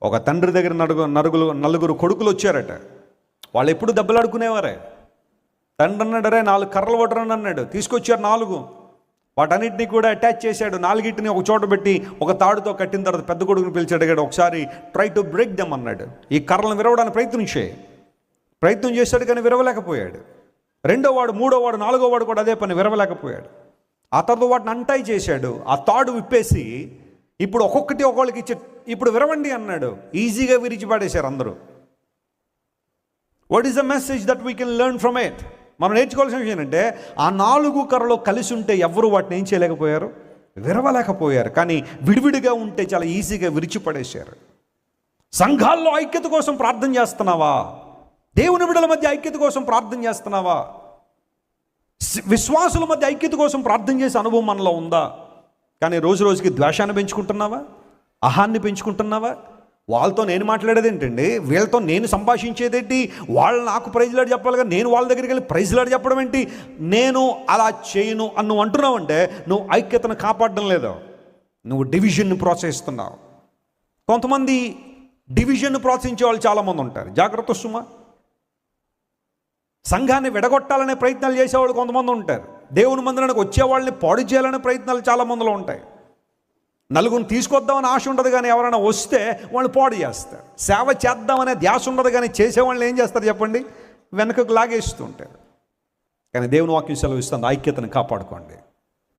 ఒక తండ్రి దగ్గర నలుగురు కొడుకులు వచ్చారట. వాళ్ళు ఎప్పుడు దెబ్బలాడుకునేవారే. తండ్రి అన్నాడు, రే 4 కర్రలు పట్టరని అన్నాడు. తీసుకొచ్చారు 4. వాటన్నిటినీ కూడా అటాచ్ చేశాడు. 4టిని ఒక చోట పెట్టి ఒక తాడుతో కట్టిన తర్వాత పెద్ద కొడుకుని పిలిచి అడిగాడు, ఒకసారి ట్రై టు బ్రేక్ దెమ్ అన్నాడు. ఈ కర్రలను విరవడానికి ప్రయత్నం చేశాడు, కానీ విరవలేకపోయాడు. 2వ వాడు, 3వ వాడు, 4వ వాడు కూడా అదే పని, విరవలేకపోయాడు. ఆ తర్వాత వాటిని అంటై చేశాడు. ఆ తాడు విప్పేసి ఇప్పుడు ఒక్కొక్కళ్ళకి ఇచ్చి ఇప్పుడు విరవండి అన్నాడు. ఈజీగా విరిచిపడేశారు అందరూ. What is the message that we can learn from it? మనం నేర్చుకోవాల్సిన విషయం ఏంటంటే, ఆ 4 కర్రలు కలిసి ఉంటే ఎవరు వాటిని ఏం చేయలేకపోయారు, విరవలేకపోయారు. కానీ విడివిడిగా ఉంటే చాలా ఈజీగా విరిచిపడేశారు. సంఘాల్లో ఐక్యత కోసం ప్రార్థన చేస్తున్నావా? దేవుని బిడ్డల మధ్య ఐక్యత కోసం ప్రార్థన చేస్తున్నావా? విశ్వాసుల మధ్య ఐక్యత కోసం ప్రార్థన చేసే అనుభవం మనలో ఉందా? కానీ రోజు రోజుకి ద్వేషాన్ని పెంచుకుంటున్నావా? అహాన్ని పెంచుకుంటున్నావా? వాళ్ళతో నేను మాట్లాడేది ఏంటండి, వీళ్ళతో నేను సంభాషించేదేంటి, వాళ్ళు నాకు ప్రైజ్లాడు చెప్పాలిగా, నేను వాళ్ళ దగ్గరికి వెళ్ళి ప్రైజ్లాడు చెప్పడం ఏంటి, నేను అలా చేయను అని నువ్వు అంటున్నావంటే నువ్వు ఐక్యతను కాపాడడం లేదు, నువ్వు డివిజన్ని ప్రోత్సహిస్తున్నావు. కొంతమంది డివిజన్ను ప్రోత్సహించే వాళ్ళు చాలామంది ఉంటారు. జాగ్రత్త సుమా. సంఘాన్ని విడగొట్టాలనే ప్రయత్నాలు చేసేవాళ్ళు కొంతమంది ఉంటారు. దేవుని మందిరానికి వచ్చేవాళ్ళని పాడు చేయాలనే ప్రయత్నాలు చాలామందిలో ఉంటాయి. నలుగురిని తీసుకొద్దామని ఆశ ఉండదు, కానీ ఎవరైనా వస్తే వాళ్ళు పాడు చేస్తారు. సేవ చేద్దామనే ధ్యాస ఉండదు, కానీ చేసేవాళ్ళని ఏం చేస్తారు చెప్పండి, వెనకకు లాగేస్తూ ఉంటారు. కానీ దేవుని వాక్యం సెలవిస్తుంది, ఐక్యతను కాపాడుకోండి.